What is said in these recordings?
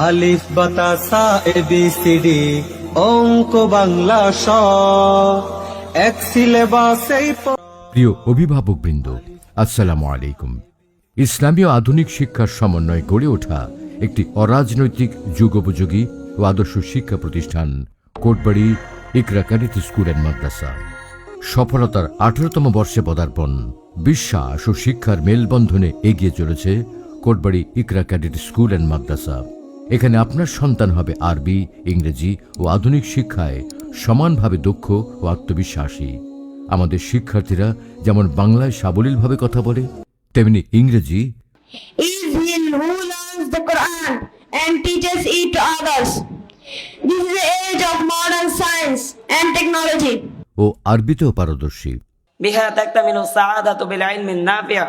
আলিফ বাতা সা এবিসিডি অঙ্ক বাংলা স এক সিলেবাসেই প্রিয় অভিভাবকবৃন্দ, আসসালামু আলাইকুম। ইসলামীয় আধুনিক শিক্ষার সমন্বয়ে গড়ে ওঠা একটি অরাজনৈতিক যুগোপযোগী ও আদর্শ শিক্ষা প্রতিষ্ঠান কোটবাড়ি ইকরা ক্যাডেট স্কুল অ্যান্ড মাদ্রাসা সফলতার 18তম বর্ষে পদার্পণ। বিশ্বাস ও শিক্ষার মেলবন্ধনে এগিয়ে চলেছে কোটবাড়ি ইকরা ক্যাডেট স্কুল অ্যান্ড মাদ্রাসা। এখানে আপনার সন্তান হবে আরবি, ইংরেজি ও আধুনিক শিক্ষায় সমানভাবে দক্ষ ও আত্মবিশ্বাসী। আমাদের শিক্ষার্থীরা যেমন বাংলায় সাবলীলভাবে কথা বলে, তেমনি ইংরেজি is he who learns the Quran and teaches it to others. This is the age of modern science and technology. ও আরবিতেও পারদর্শী। بها تكتمل السعادة بالعلم النافع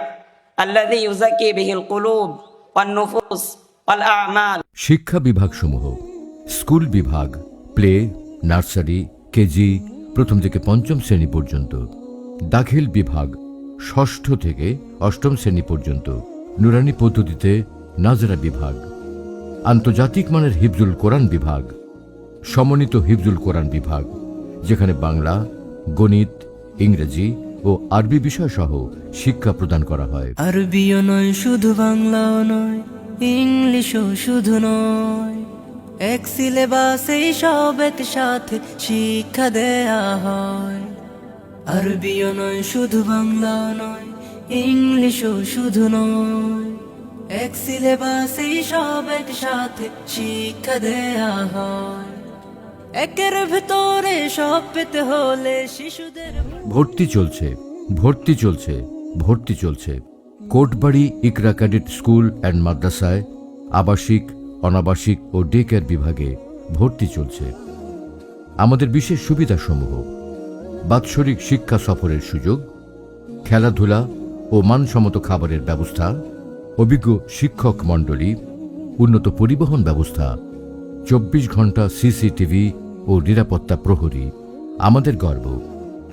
الذي يزكي به القلوب والنفوس والأعمال. শিক্ষা বিভাগসমূহ: স্কুল বিভাগ, প্লে, নার্সারি, কেজি, প্রথম থেকে পঞ্চম শ্রেণী পর্যন্ত। দাখিল বিভাগ, ষষ্ঠ থেকে অষ্টম শ্রেণী পর্যন্ত। নুরানি পদ্ধতিতে নাজরা বিভাগ। আন্তর্জাতিক মানের হিফজুল কোরআন বিভাগ। সমন্বিত হিফজুল কোরআন বিভাগ, যেখানে বাংলা, গণিত, ইংরেজি ও আরবি বিষয় সহ শিক্ষা প্রদান করা হয়। আরবিও নয় শুধু, বাংলাও নয়, ইংলিশও শুধু নয়, এক সিলেবাসেই সব একসাথে শিক্ষা দেয়া হয়। আরবিও নয় শুধু, বাংলাও নয়, ইংলিশও শুধু নয়, এক সিলেবাসেই সব একসাথে শিক্ষা দেয়া হয়। একের ভেতরে সব পেতে হলে শিশুদের ভর্তি চলছে কোটবাড়ি ইকরা ক্যাডেট স্কুল অ্যান্ড মাদ্রাসায় আবাসিক, অনাবাসিক ও ডে কেয়ার বিভাগে ভর্তি চলছে। আমাদের বিশেষ সুবিধাসমূহ: বাৎসরিক শিক্ষা সফরের সুযোগ, খেলাধুলা ও মানসম্মত খাবারের ব্যবস্থা, অভিজ্ঞ শিক্ষক মণ্ডলী, উন্নত পরিবহন ব্যবস্থা, 24 ঘন্টা সিসিটিভি ও নিরাপত্তা প্রহরী। আমাদের গর্ব,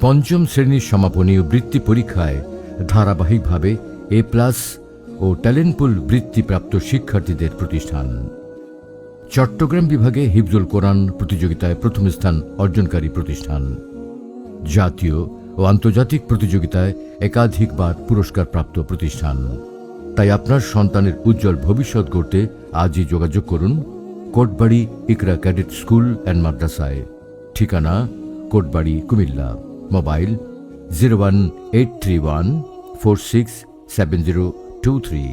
পঞ্চম শ্রেণীর সমাপনী ও বৃত্তি পরীক্ষায় ধারাবাহিকভাবে A+ ও ট্যালেন্টপুল বৃত্তিপ্রাপ্ত শিক্ষার্থীদের প্রতিষ্ঠান। চট্টগ্রাম বিভাগে হিফজুল কোরআন প্রতিযোগিতায় প্রথম স্থান অর্জনকারী প্রতিষ্ঠান। জাতীয় ও আন্তর্জাতিক প্রতিযোগিতায় একাধিকবার পুরস্কারপ্রাপ্ত প্রতিষ্ঠান। তাই আপনার সন্তানের উজ্জ্বল ভবিষ্যৎ গড়তে আজই যোগাযোগ করুন কোটবাড়ি ইকরা ক্যাডেট স্কুল অ্যান্ড মাদ্রাসায়। ঠিকানা: কোটবাড়ি, কুমিল্লা। মোবাইল 018314670023।